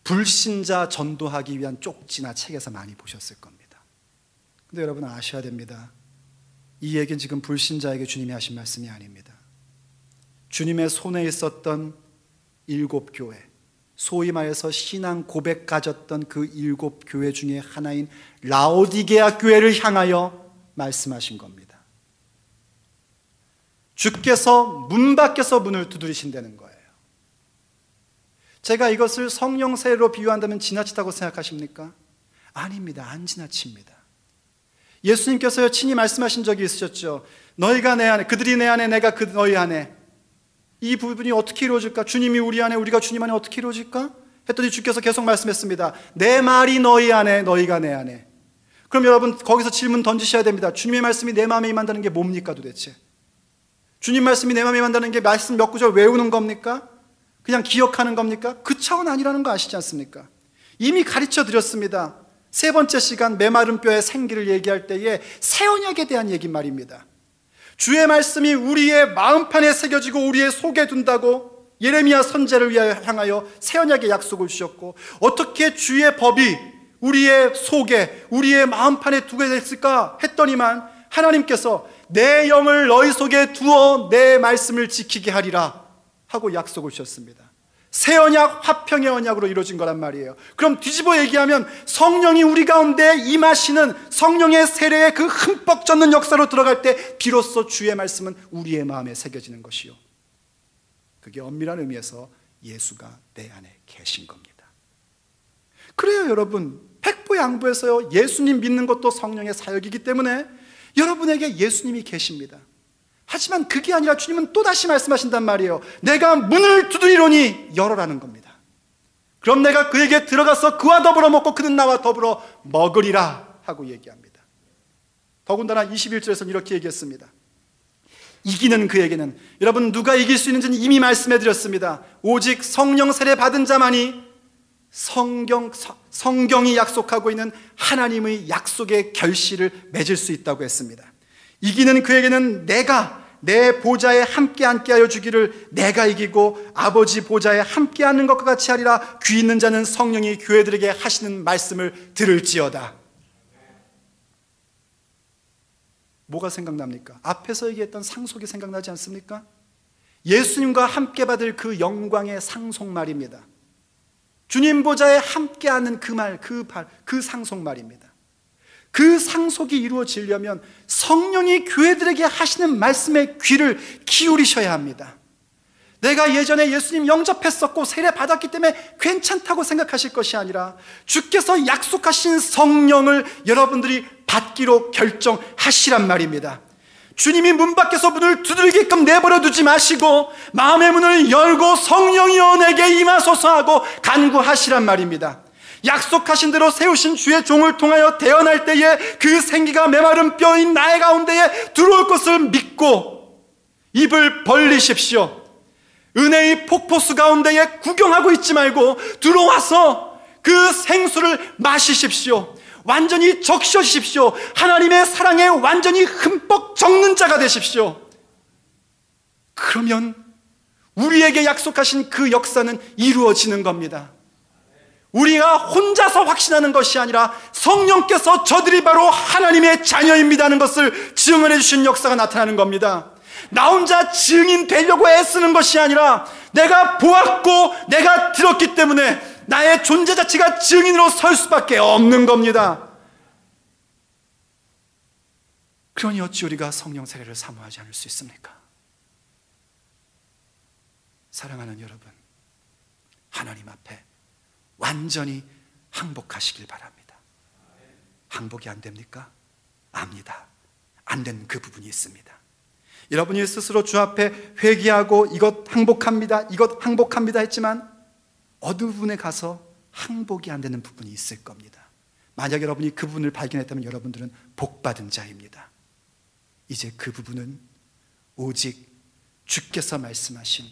불신자 전도하기 위한 쪽지나 책에서 많이 보셨을 겁니다. 근데 여러분 아셔야 됩니다. 이 얘기는 지금 불신자에게 주님이 하신 말씀이 아닙니다. 주님의 손에 있었던 7 교회, 소위 말해서 신앙 고백 가졌던 그 7 교회 중에 하나인 라오디게아 교회를 향하여 말씀하신 겁니다. 주께서 문 밖에서 문을 두드리신다는 거예요. 제가 이것을 성령 세례로 비유한다면 지나치다고 생각하십니까? 아닙니다. 안 지나칩니다. 예수님께서요 친히 말씀하신 적이 있으셨죠. 너희가 내 안에, 그들이 내 안에, 내가 너희 안에. 이 부분이 어떻게 이루어질까? 주님이 우리 안에, 우리가 주님 안에 어떻게 이루어질까? 했더니 주께서 계속 말씀했습니다. 내 말이 너희 안에, 너희가 내 안에. 그럼 여러분 거기서 질문 던지셔야 됩니다. 주님의 말씀이 내 마음에 임한다는 게 뭡니까 도대체? 주님 말씀이 내 마음에 임한다는 게 말씀 몇 구절 외우는 겁니까? 그냥 기억하는 겁니까? 그 차원 아니라는 거 아시지 않습니까? 이미 가르쳐 드렸습니다. 3번째 시간 메마른 뼈의 생기를 얘기할 때에 새 언약에 대한 얘기 말입니다. 주의 말씀이 우리의 마음판에 새겨지고 우리의 속에 둔다고 예레미야 선지자를 향하여 새 언약의 약속을 주셨고, 어떻게 주의 법이 우리의 속에, 우리의 마음판에 두게 됐을까 했더니만 하나님께서 내 영을 너희 속에 두어 내 말씀을 지키게 하리라 하고 약속을 주셨습니다. 새 언약, 화평의 언약으로 이루어진 거란 말이에요. 그럼 뒤집어 얘기하면 성령이 우리 가운데 임하시는 성령의 세례의 그 흠뻑 젖는 역사로 들어갈 때 비로소 주의 말씀은 우리의 마음에 새겨지는 것이요, 그게 엄밀한 의미에서 예수가 내 안에 계신 겁니다. 그래요, 여러분. 백보양보해서요, 예수님 믿는 것도 성령의 사역이기 때문에 여러분에게 예수님이 계십니다. 하지만 그게 아니라 주님은 또다시 말씀하신단 말이에요. 내가 문을 두드리노니 열어라는 겁니다. 그럼 내가 그에게 들어가서 그와 더불어 먹고 그는 나와 더불어 먹으리라 하고 얘기합니다. 더군다나 21절에서는 이렇게 얘기했습니다. 이기는 그에게는, 여러분 누가 이길 수 있는지는 이미 말씀해 드렸습니다. 오직 성령 세례 받은 자만이 성경이 약속하고 있는 하나님의 약속의 결실을 맺을 수 있다고 했습니다. 이기는 그에게는 내가 내 보좌에 함께 앉게 하여 주기를, 내가 이기고 아버지 보좌에 함께 앉는 것과 같이 하리라. 귀 있는 자는 성령이 교회들에게 하시는 말씀을 들을지어다. 뭐가 생각납니까? 앞에서 얘기했던 상속이 생각나지 않습니까? 예수님과 함께 받을 그 영광의 상속말입니다. 주님 보좌에 함께 하는 그 말, 그 상속말입니다. 그 상속이 이루어지려면 성령이 교회들에게 하시는 말씀에 귀를 기울이셔야 합니다. 내가 예전에 예수님 영접했었고 세례 받았기 때문에 괜찮다고 생각하실 것이 아니라 주께서 약속하신 성령을 여러분들이 받기로 결정하시란 말입니다. 주님이 문 밖에서 문을 두드리게끔 내버려 두지 마시고 마음의 문을 열고 성령이여 내게 임하소서 하고 간구하시란 말입니다. 약속하신 대로 세우신 주의 종을 통하여 태어날 때에 그 생기가 메마른 뼈인 나의 가운데에 들어올 것을 믿고 입을 벌리십시오. 은혜의 폭포수 가운데에 구경하고 있지 말고 들어와서 그 생수를 마시십시오. 완전히 적셔주십시오. 하나님의 사랑에 완전히 흠뻑 적는 자가 되십시오. 그러면 우리에게 약속하신 그 역사는 이루어지는 겁니다. 우리가 혼자서 확신하는 것이 아니라 성령께서 저들이 바로 하나님의 자녀입니다는 것을 증언해 주신 역사가 나타나는 겁니다. 나 혼자 증인 되려고 애쓰는 것이 아니라 내가 보았고 내가 들었기 때문에 나의 존재 자체가 증인으로 설 수밖에 없는 겁니다. 그러니 어찌 우리가 성령 세례를 사모하지 않을 수 있습니까? 사랑하는 여러분, 하나님 앞에 완전히 항복하시길 바랍니다. 항복이 안 됩니까? 압니다. 안 되는 그 부분이 있습니다. 여러분이 스스로 주 앞에 회개하고 이것 항복합니다, 이것 항복합니다 했지만 어느 부분에 가서 항복이 안 되는 부분이 있을 겁니다. 만약 여러분이 그 부분을 발견했다면 여러분들은 복받은 자입니다. 이제 그 부분은 오직 주께서 말씀하신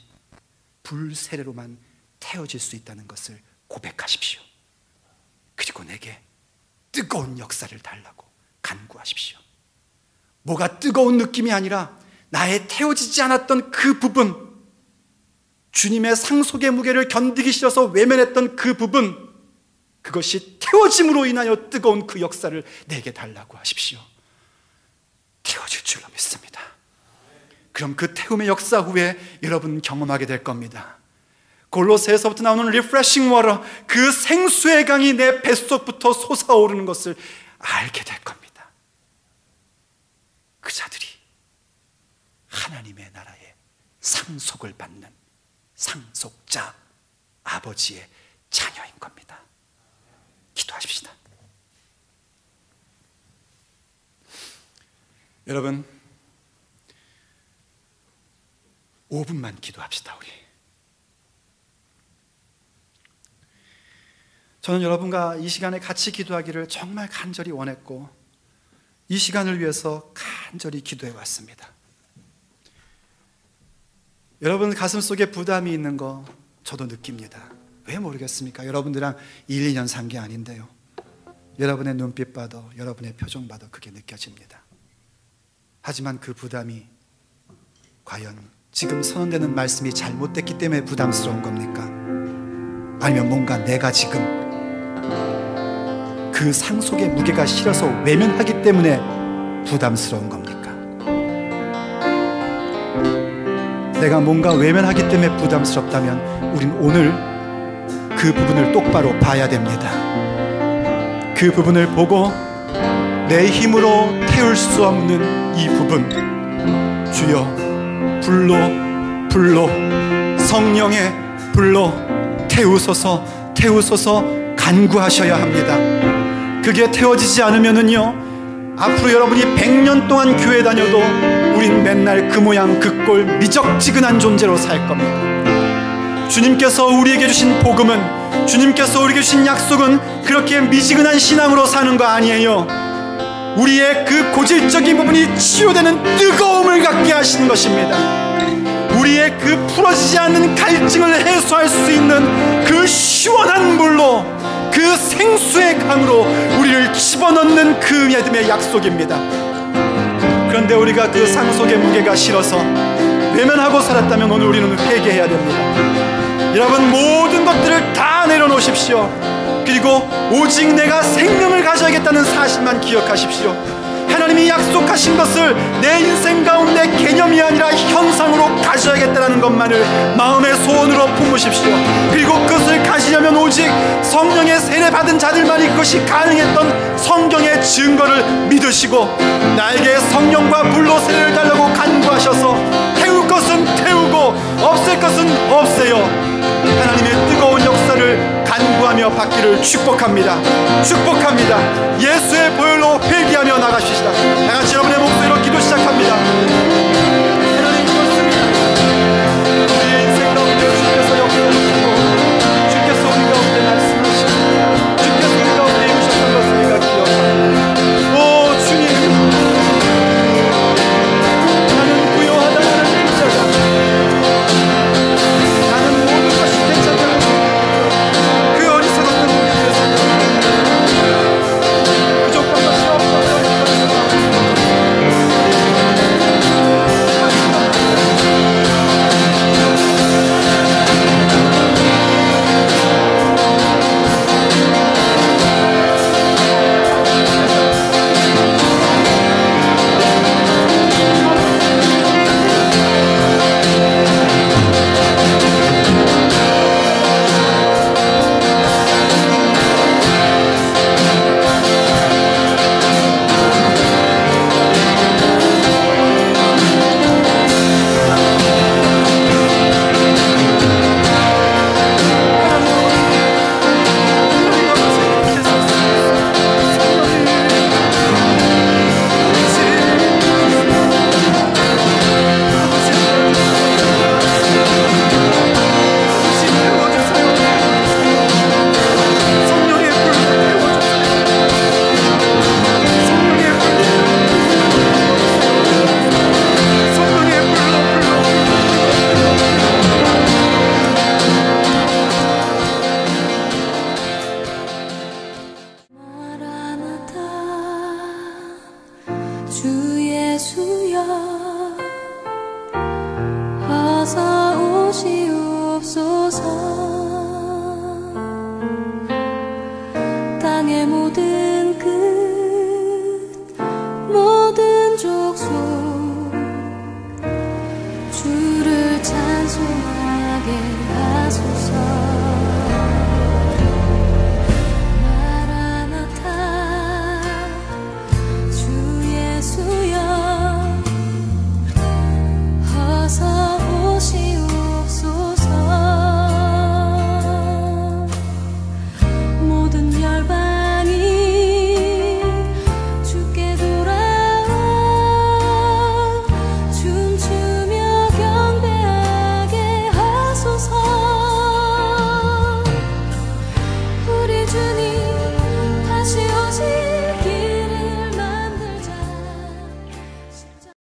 불세례로만 태워질 수 있다는 것을 고백하십시오. 그리고 내게 뜨거운 역사를 달라고 간구하십시오. 뭐가 뜨거운 느낌이 아니라 나의 태워지지 않았던 그 부분, 주님의 상속의 무게를 견디기 싫어서 외면했던 그 부분, 그것이 태워짐으로 인하여 뜨거운 그 역사를 내게 달라고 하십시오. 태워질 줄로 믿습니다. 그럼 그 태움의 역사 후에 여러분 경험하게 될 겁니다. 골로새에서부터 나오는 리프레싱 워터, 그 생수의 강이 내 뱃속부터 솟아오르는 것을 알게 될 겁니다. 그 자들이 하나님의 나라의 상속을 받는 상속자, 아버지의 자녀인 겁니다. 기도하십시다. 여러분, 5분만 기도합시다. 우리 저는 여러분과 이 시간에 같이 기도하기를 정말 간절히 원했고 이 시간을 위해서 간절히 기도해 왔습니다. 여러분 가슴 속에 부담이 있는 거 저도 느낍니다. 왜 모르겠습니까? 여러분들이랑 1, 2년 산 게 아닌데요. 여러분의 눈빛 봐도, 여러분의 표정 봐도 그게 느껴집니다. 하지만 그 부담이 과연 지금 선언되는 말씀이 잘못됐기 때문에 부담스러운 겁니까? 아니면 뭔가 내가 지금 그 상속의 무게가 실어서 외면하기 때문에 부담스러운 겁니까? 내가 뭔가 외면하기 때문에 부담스럽다면 우린 오늘 그 부분을 똑바로 봐야 됩니다. 그 부분을 보고 내 힘으로 태울 수 없는 이 부분, 주여 불로 성령의 불로 태우소서 간구하셔야 합니다. 그게 태워지지 않으면은요, 앞으로 여러분이 100년 동안 교회 다녀도 우린 맨날 그 모양 그 꼴 미적지근한 존재로 살 겁니다. 주님께서 우리에게 주신 복음은, 주님께서 우리에게 주신 약속은 그렇게 미지근한 신앙으로 사는 거 아니에요. 우리의 그 고질적인 부분이 치유되는 뜨거움을 갖게 하시는 것입니다. 우리의 그 풀어지지 않는 갈증을 해소할 수 있는 그 시원한 물로, 그 생수의 강으로 우리를 집어넣는 그 믿음의 약속입니다. 그런데 우리가 그 상속의 무게가 실어서 외면하고 살았다면 오늘 우리는 회개해야 됩니다. 여러분, 모든 것들을 다 내려놓으십시오. 그리고 오직 내가 생명을 가져야겠다는 사실만 기억하십시오. 하나님이 약속하신 것을 내 인생 가운데 개념이 아니라 형상으로 가져야겠다는 것만을 마음의 소원으로 품으십시오. 그리고 그것을 가지려면 오직 성령의 세례 받은 자들만이 그것이 가능했던 성경의 증거를 믿으시고, 나에게 성령과 불로 세례를 달라고 간구하셔서 태울 것은 태우고 없앨 것은 없애요. 하나님의 뜨거운 역사를 간구하며 받기를 축복합니다. 축복합니다. 예수의 보혈로 회개하며 나가시다. 다같이 여러분의 목소리로 기도 시작합니다.